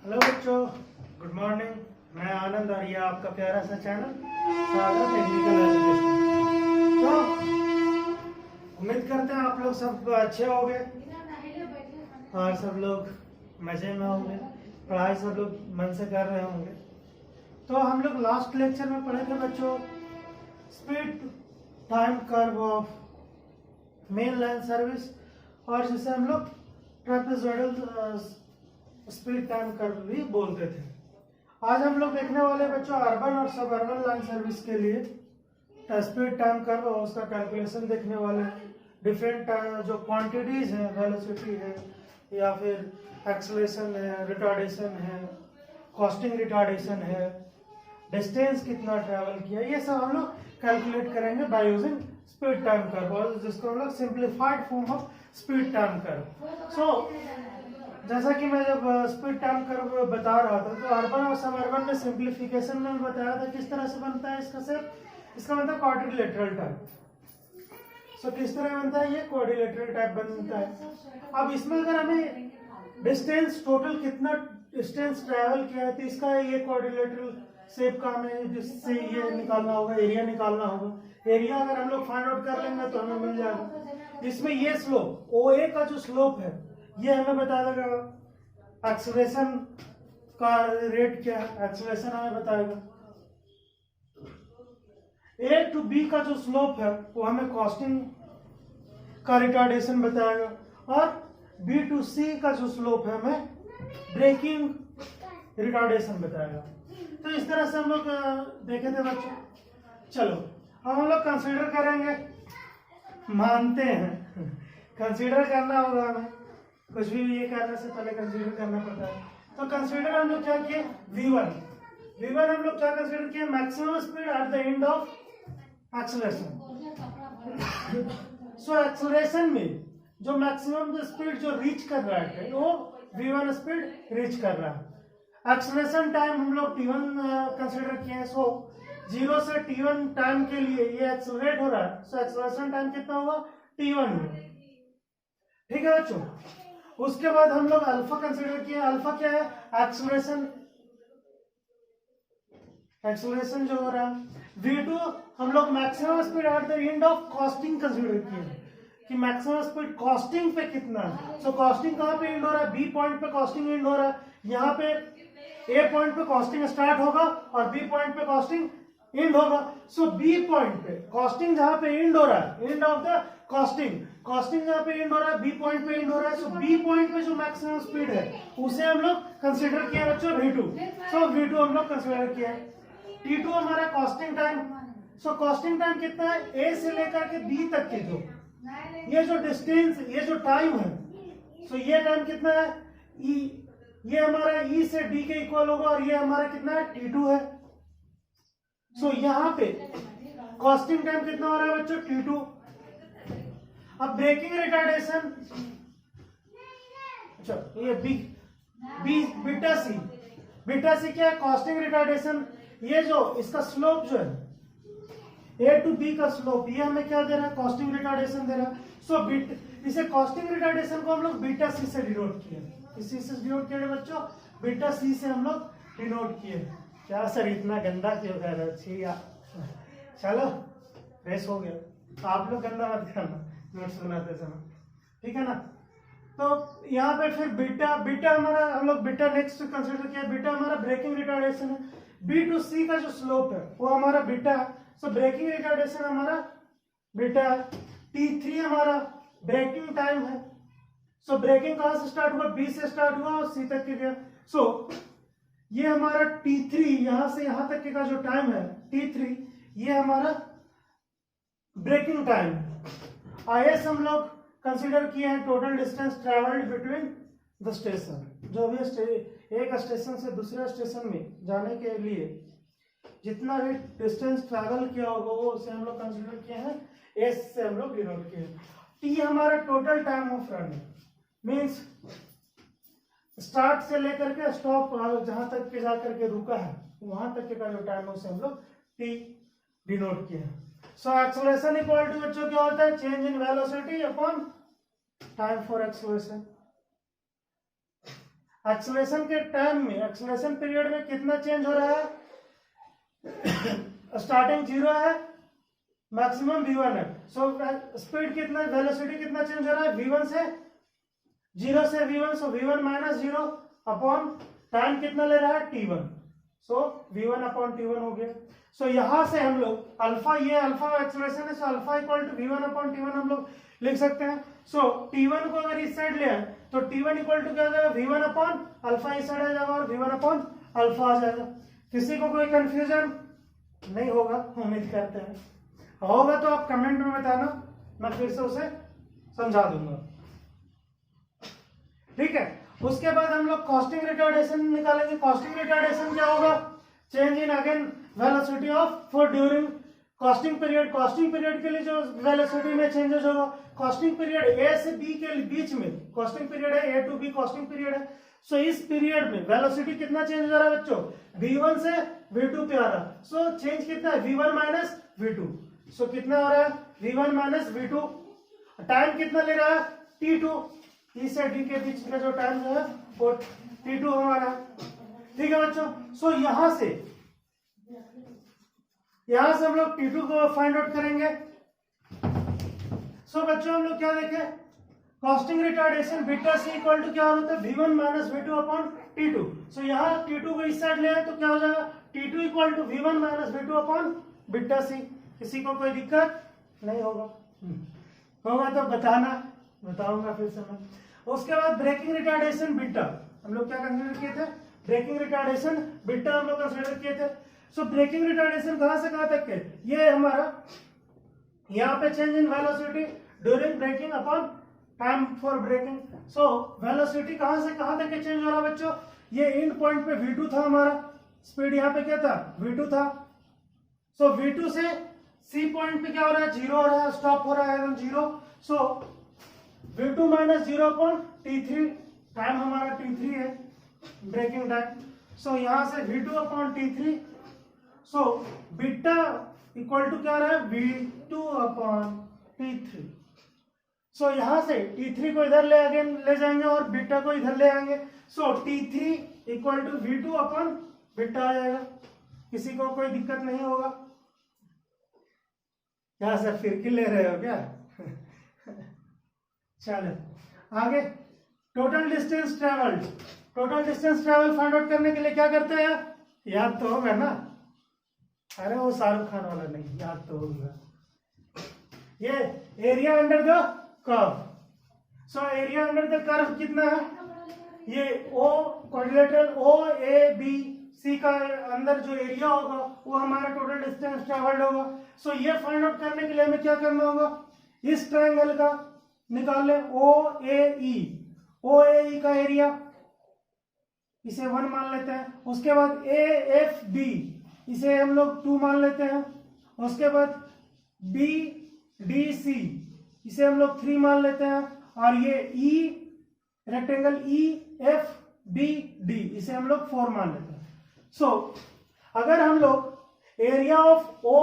Hello बच्चों, good morning. मैं आनंद और ये आपका प्यारा सा चैनल स्वागत टेक्निकल एजुकेशन। तो उम्मीद करते हैं आप लोग सब अच्छे होंगे और सब लोग मजे में होंगे, पढ़ाई सब लोग मन से कर रहे होंगे। तो हम लोग लास्ट लेक्चर में पढ़े थे बच्चों speed time curve of main line service, और जिसे हम लोग ट्रेपेजॉइडल स्पीड टाइम कर्व भी बोलते थे। आज हम लोग देखने वाले बच्चों अर्बन और सब अर्बन लाइन सर्विस के लिए स्पीड टाइम कर्व और उसका कैलकुलेशन देखने वाले। डिफरेंट जो क्वांटिटीज हैं, वेलोसिटी है या फिर एक्सेलरेशन है, रिटार्डेशन है, कॉस्टिंग रिटार्डेशन है, डिस्टेंस कितना ट्रैवल किया, ये सब हम लोग कैलकुलेट करेंगे by using speed time curve, और जिसको हम लोग simplified form of speed time curve. So जैसा कि मैं जब स्पीड टाइम कर्व बता रहा था तो अर्बन और सब अर्बन में सिंप्लीफिकेशन में बताया था किस तरह से बनता है इसका सिर्फ इसका मतलब क्वाड्रिलेटरल टाइप। सो किस तरह बनता है, ये क्वाड्रिलेटरल टाइप बनता है। अब इसमें अगर हमें डिस्टेंस टोटल कितना डिस्टेंस ट्रैवल किया है तो इसका ये क्वाड्रिलेटरल शेप का हमें जिससे ये निकालना होगा, एरिया निकालना होगा। एरिया अगर हम लोग फाइंड आउट कर लेंगे तो हमें मिल जाएगा। इसमें ये स्लोप OA का जो स्लोप है ये हमें बता देगा एक्सेलरेशन का रेट क्या है, एक्सेलरेशन हमें बताएगा। A to B का जो स्लोप है वो हमें कॉस्टिंग का रिटार्डेशन बताएगा, और B to C का जो स्लोप है हमें ब्रेकिंग रिटार्डेशन बताएगा। तो इस तरह से हम लोग देखे थे बच्चों। चलो अब हम लोग कंसीडर करेंगे, मानते हैं कंसीडर करना होगा हमें, कुछ भी ये करने से पहले कंसीडर करना पड़ता है। तो कंसीडर हम लोग क्या किए, V1 हम लोग क्या कंसीडर किए, maximum speed at the end of acceleration. So acceleration में जो मैक्सिमम स्पीड जो रीच कर रहा है वो V1 स्पीड रीच कर रहा है। एक्सेलरेशन टाइम हम लोग T1 कंसीडर किए हैं। सो 0 से T1 टाइम के लिए ये एक्सेलरेट हो रहा है, सो एक्सेलरेशन टाइम कितना होगा, T1 होगा। ठीक है बच्चों। उसके बाद हम लोग अल्फा कंसीडर किए। अल्फा क्या है, एक्सेलरेशन जो हो रहा है। V2 हम लोग maximum speed at the end of costing consider किए कि मैक्सिमम स्पीड कॉस्टिंग पे कितना है। सो कॉस्टिंग कहाँ पे एंड हो रहा है, B पॉइंट पे कॉस्टिंग एंड हो रहा है। यहाँ पे A पॉइंट पे कॉस्टिंग स्टार्ट होगा और B पॉइंट पे कॉस्टिंग एंड होगा। सो B पॉइंट पे कॉस्टिंग जहाँ पे एंड हो रहा है, एंड ऑफ द कॉस्टिंग जहाँ पे एंड हो रहा है B पॉइंट पे एंड हो रहा है। सो B पॉइंट पे जो मैक्सिमम स्पीड है उसे हम लोग कंसीडर किया बच्चों V2। सो V2 हम लोग कंसीडर किया है। T2 हमारा कॉस्टिंग टाइम। सो कॉस्टिंग टाइम कितना है, A से लेकर के B तक के जो ये जो डिस्टेंस, ये जो टाइम है, सो ये टाइम कितना है, ये हमारा E से D के इक्वल होगा, और ये हमारा कितना है, T2 है। सो यहाँ पे कॉस्टिंग टाइम कितना हो रहा है बच्चों, T2। अब ब्रेकिंग रिटार्डेशन, अच्छा ये बीटा सी क्या है, कॉस्टिंग रिटार्डेशन। ये जो इसका स्लोप जो है A to B का स्लोप, ये हमें क्या दे रहा है, कॉस्टिंग रिटार्डेशन दे रहा है। सो इसे कॉस्टिंग रिटार्डेशन को हम लोग बीटा सी से डिनोट किए। इसी से डिनोट किए बच्चों, बीटा सी से हम लोग डिनोट किए। क्या सर इतना गंदा क्यों कर रहे हो, छी चलो फ्रेश हो गया। आप लोग गंदा मत करना नोट्स बनाते समय, ठीक है ना। तो यहाँ पे फिर बीटा हमारा हम लोग बीटा नेक्स्ट कंसीडर किया। बीटा हमारा ब्रेकिंग रिटार्डेशन है। B to C का जो स्लोप है वो हमारा बीटा है। सो ब्रेकिंग रिटार्डेशन हमारा बीटा है। T3 हमारा ब्रेकिंग टाइम है। सो ब्रेकिंग कहां से स्टार्ट हुआ, B से स्टार्ट हुआ और C तक के गया। सो ये हमारा T3 यहां से यहां तक के का जो टाइम है T3, ये हमारा ब्रेकिंग टाइम। IS हम लोग कंसीडर किए हैं total distance travelled between the station. जो भी एक स्टेशन से दूसरे स्टेशन में जाने के लिए जितना भी डिस्टेंस ट्रैवल किया होगा वो उसे हम लोग कंसीडर किए हैं, एस से हम लोग डिनोट किए हैं। टी हमारा total time of running, means start से लेकर के स्टॉप जहां तक के जाकर के रुका है वहां तक के का जो टाइम है उसे हम लोग टी डिनोट किए हैं। सो एक्सेलरेशन इक्वल टू बच्चों क्या होता है, change in velocity upon time for acceleration. Acceleration के टाइम में, एक्सेलरेशन पीरियड में कितना चेंज हो रहा है? स्टार्टिंग 0 है, मैक्सिमम v1 है। सो स्पीड कितना, वेलोसिटी कितना चेंज हो रहा है? v1 से 0 से v1, सो v1 माइनस 0 अपॉन टाइम कितना ले रहा है? t1, सो v1 अपॉन t1 हो गया। सो यहां से हम लोग अल्फा, ये अल्फा एक्सेलरेशन है, so alpha equal to v1 upon t1 हम लोग लिख सकते हैं। सो t1 को अगर इस साइड ले आए तो t1 इक्वल टू क्या आ जाएगा? v1 अपॉन अल्फा इस साइड आ जाएगा और v1 अपॉन अल्फा आ जाएगा। किसी को कोई कंफ्यूजन नहीं होगा, उम्मीद करते हैं। होगा तो आप कमेंट में बताना, मैं फिर से उसे समझा दूंगा। ठीक है, उसके बाद हम लोग कॉस्टिंग रिटार्डेशन निकालेंगे। कॉस्टिंग रिटार्डेशन क्या होगा? Change in again velocity of for during costing period. Costing period के लिए जो वेलोसिटी में चेंजेस होगा, कॉस्टिंग पीरियड ए से बी के बीच में कॉस्टिंग पीरियड है, ए टू बी कॉस्टिंग पीरियड है। सो इस पीरियड में वेलोसिटी कितना चेंज हो रहा है बच्चों? v1 से v2 पे आ रहा है। सो चेंज कितना है? v1 minus v2। सो कितना हो रहा है? v1 minus v2। टाइम कितना ले रहा है? t2। ई से डी के बीच का जो टाइम जो है वो t2 हमारा है। ठीक है बच्चों, सो यहां से हम लोग t2 को फाइंड आउट करेंगे। सो बच्चों हम लोग क्या देखे? Coasting retardation beta C equal to क्या होता है? v1 minus v2 upon t2। सो यहाँ t2 को इस साइड ले आए तो क्या हो जाएगा? t2 equal to v1 minus v2 upon beta C. किसी को कोई दिक्कत नहीं होगा? होगा तो बताना, बताऊंगा फिर से मैं। उसके बाद ब्रेकिंग रिटार्डेशन बीटा हम लोग क्या कंसीडर किए थे? ब्रेकिंग रिटार्डेशन बीटा हम लोग कंसीडर किए थे। सो ब्रेकिंग रिटार्डेशन कहां से कहां तक के? ये हमारा यहाँ पे change in velocity during braking upon time for braking. So velocity कहां से कहां तक के चेंज हो रहा है बच्चों? ये एंड पॉइंट पे v2 था हमारा, स्पीड यहाँ पे क्या था? v2 था। सो v2 से c पॉइंट पे क्या हो रहा है? 0 हो रहा है, स्टॉप हो रहा है एकदम 0। सो v2 minus 0 upon t3, time हमारा t3 है, ब्रेकिंग टाइम। सो यहां से v2 upon t3, so beta equal to क्या रहा है? v2 upon t3। सो यहां से t3 को इधर ले जाएंगे और बीटा को इधर ले आएंगे। So t3 equal to v2 upon beta आ जाएगा। किसी को कोई दिक्कत नहीं होगा? क्या सर फिर ले रहे हो क्या? चलो आगे, total distance travelled. Total distance travel find out करने के लिए क्या करते हैं? याद तो होगा ना? अरे वो शाहरुख खान वाला नहीं, याद तो होगा। ये area under the curve. So area under the curve कितना है? ये ओ quadrilateral O A B C का अंदर जो एरिया होगा वो हमारा टोटल डिस्टेंस ट्रेवल्ड होगा। सो ये फाइंड आउट करने के लिए हमें क्या करना होगा? इस ट्रायंगल का निकाल ले, ओ ए ई का एरिया, इसे 1 मान लेते हैं। उसके बाद ए एफ बी, इसे हम लोग 2 मान लेते हैं। उसके बाद बी डी सी, इसे हम लोग 3 मान लेते हैं। और ये E rectangle E F B D, इसे हम लोग 4 मान लेते हैं। सो अगर हम लोग area of O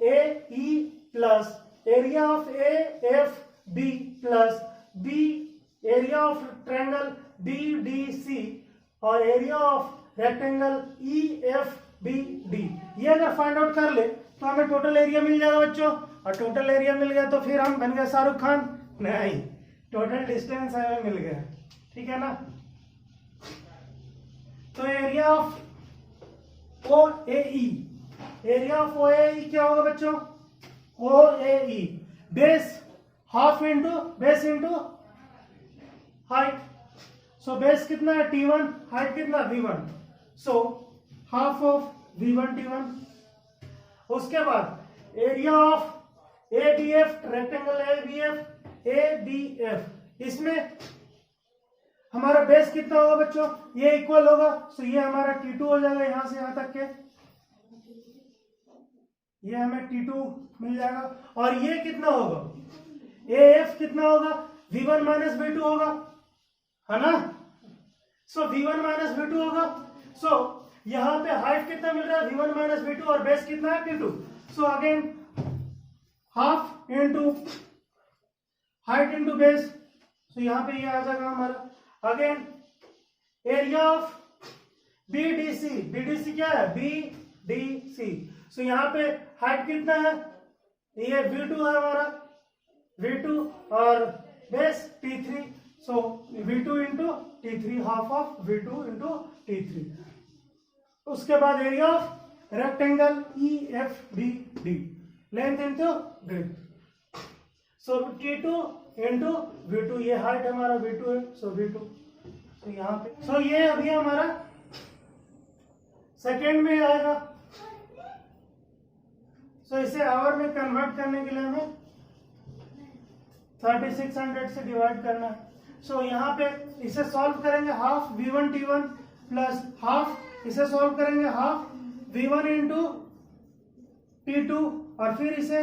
A E plus area of A F B plus B area of triangle B D C और area of rectangle E F B D, ये अगर फाइंड आउट कर ले तो हमें टोटल एरिया मिल जाएगा बच्चों। और टोटल एरिया मिल गया तो फिर हम बन गए शाहरुख खान? नहीं, टोटल डिस्टेंस हमें मिल गया। ठीक है ना? तो area of O A E, area of O A E क्या होगा बच्चों? O A E base half into base into height. So base कितना है? t1, हाइट कितना? v1। So half of v1 t1। उसके बाद area of A B F, rectangle A B F, A B F, इसमें हमारा base कितना होगा बच्चों? ये इक्वल होगा। सो ये हमारा t2 हो जाएगा, यहां से यहां तक के ये हमें t2 मिल जाएगा। और ये कितना होगा? AF कितना होगा? v1 माइनस v2 होगा, है ना? सो v1 माइनस v2 होगा। सो यहां पे हाइट कितना मिल रहा है? v1 माइनस v2 और बेस कितना है? t2। So again half into height into base, so यहां पे ये आ जाएगा हमारा। Again area of BDC, BDC क्या है, BDC। सो यहाँ पे हाइट कितना है, ये V2 है हमारा, V2 और base T3, so V2 into T3, half of V2 into T3। उसके बाद area of rectangle EFBD, length into breadth, so T2 into V2, ये हाइट हमारा V2 है, सो V2। तो यहाँ पे सो ये अभी हमारा सेकेंड में आएगा। सो इसे आवर में कन्वर्ट करने के लिए हमें 3600 से डिवाइड करना है। सो यहाँ पे इसे सॉल्व करेंगे, half V1 T1 plus half, इसे सॉल्व करेंगे हाफ V1 इंटू T2, और फिर इसे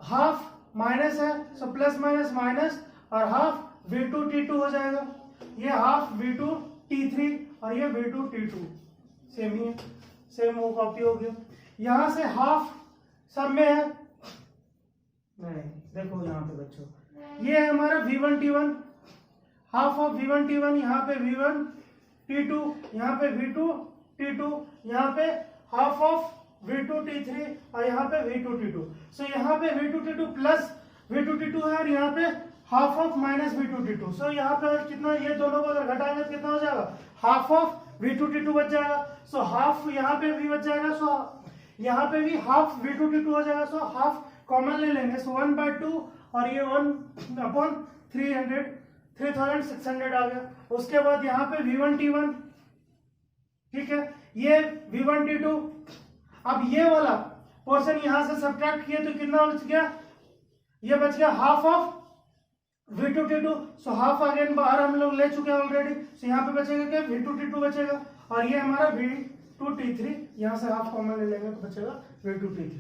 हाफ माइनस है, सो प्लस माइनस माइनस, और हाफ V2 T2 हो जाएगा, ये हाफ V2 T3 और ये V2 T2 सेम ही है, सेम वो कॉपी हो गया। यहां से हाफ सब में है, नहीं देखो यहाँ पे बच्चों, ये है हमारा V1 T1, half of V1 T1, यहाँ पे V1 T2, यहाँ पे V2 T2, यहाँ पे हाफ ऑफ V2 T3 और यहाँ पे V2 T2। सो यहाँ पे V2 T2 plus V2 T2 है, और यहाँ पे half of minus V2 T2। सो यहाँ पे कितना, ये दोनों को अगर घटाएंगे तो कितना हो जाएगा, हाफ ऑफ V2 T2 बच जाएगा, सो हाफ यहाँ पे भी बच जाएगा, सो यहाँ पे भी हाफ V2 T2 हो जाएगा, सो हाफ कॉमन ले लेंगे, सो 1/2 और ये 1/300, 3600 आ गया। उसके बाद यहाँ पे V1 T1, ठीक है, ये V1 T2। अब ये वाला पोर्शन यहां से सब्ट्रैक्ट किए तो कितना बच गया, ये बच गया half of V2 T2, so half again बाहर हम लोग ले चुके हैं ऑलरेडी, सो यहाँ पे बचेगा क्या, V2 T2 बचेगा, और ये हमारा V2 T3, यहाँ से हाफ कॉमन ले लेंगे तो बचेगा V2 T3।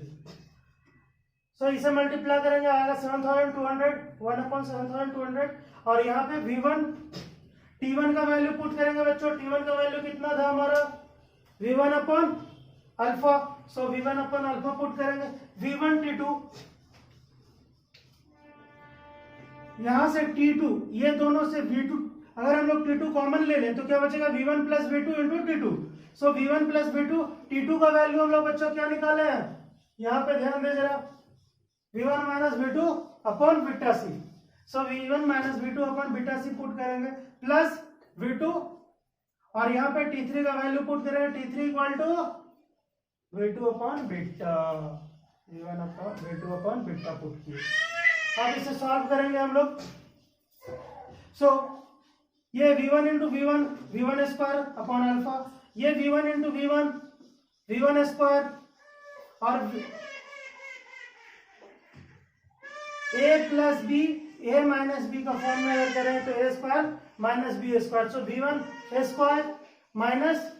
सो इसे मल्टीप्लाई करेंगे, आएगा 7200, 1/7200, और यहाँ पे V1 T1 का वैल्यू पुट करेंगे बच्चों, T1 का वैल्यू कितना था हमारा, V1 अपॉन अल्फा, सो V1 अपॉन अल्फा पुट करेंगे, V1 T2, यहां से T2, ये दोनों से V2, अगर हम लोग T2 कॉमन ले लें तो क्या बचेगा, V1 plus V2 into T2। सो V1 प्लस V2, T2 का वैल्यू हम लोग बच्चों क्या निकाले हैं, यहाँ पे ध्यान दे जरा, V1 minus V2 upon beta C। सो V1 minus V2 upon beta C put करेंगे, प्लस V2, और यहाँ पे T3 का वैल्यू पुट करेंगे, T3 equal to V2 upon beta, V1 upon V2 upon beta put किए। अब इसे सॉल्व करेंगे हम लोग। सो ये V1 into V1, V1 square upon alpha, ये V1 into V1, V1 square, और A plus B, A minus B का फॉर्म में अगर करें तो A square minus B square, so V1 square minus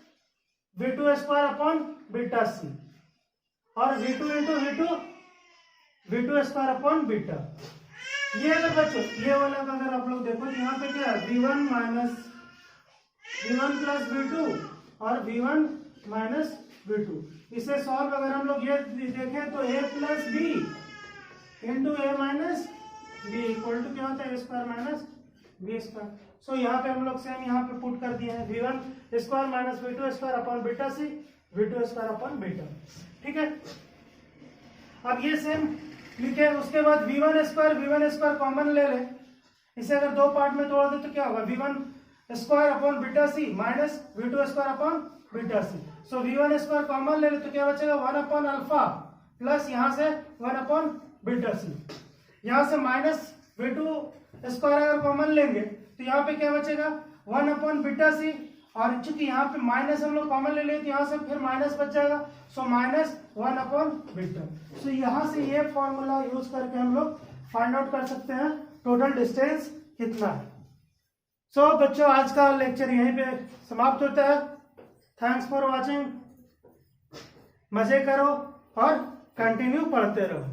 V2 square upon beta C, और V2 into V2 square upon beta. ये अगर बच्चों ये वाला का अगर आप लोग देखो तो यहाँ पे क्या है, V1 प्लस V2 और V1 माइनस V2। इसे सॉल्व अगर हम लोग ये देखें तो A plus B into A minus B equal to क्या होता है, A square minus B square. So यहाँ पे हम लोग सेम यहाँ पे पुट कर दिए हैं, V1 square minus V2 square upon beta C, V2 square upon beta, ठीक है। अब ये सेम लिखे, उसके बाद V1 स्क्वायर कॉमन ले ले, इसे अगर दो पार्ट में तोड़ दे तो क्या होगा, V1 square upon beta C minus V2 square upon beta C। सो V1 स्क्वायर कॉमन ले ले तो क्या बचेगा, 1 अपॉन अल्फा प्लस यहाँ से 1 अपॉन बीटा C, यहाँ से माइनस V2 स्क्वायर अगर कॉमन लेंगे तो यहाँ पे क्या बचेगा, 1 अपॉन बीटा C, और चूंकि यहाँ पे माइनस हम लोग कॉमन ले लें तो यहाँ से फिर माइनस बच जाएगा, सो माइनस 1 अपॉन बीटा। सो यहाँ से ये फॉर्मूला यूज करके हम लोग फाइंड आउट कर सकते हैं टोटल डिस्टेंस कितना है। सो बच्चों आज का लेक्चर यहीं पे समाप्त होता है। थैंक्स फॉर वॉचिंग, मजे करो और कंटिन्यू पढ़ते रहो।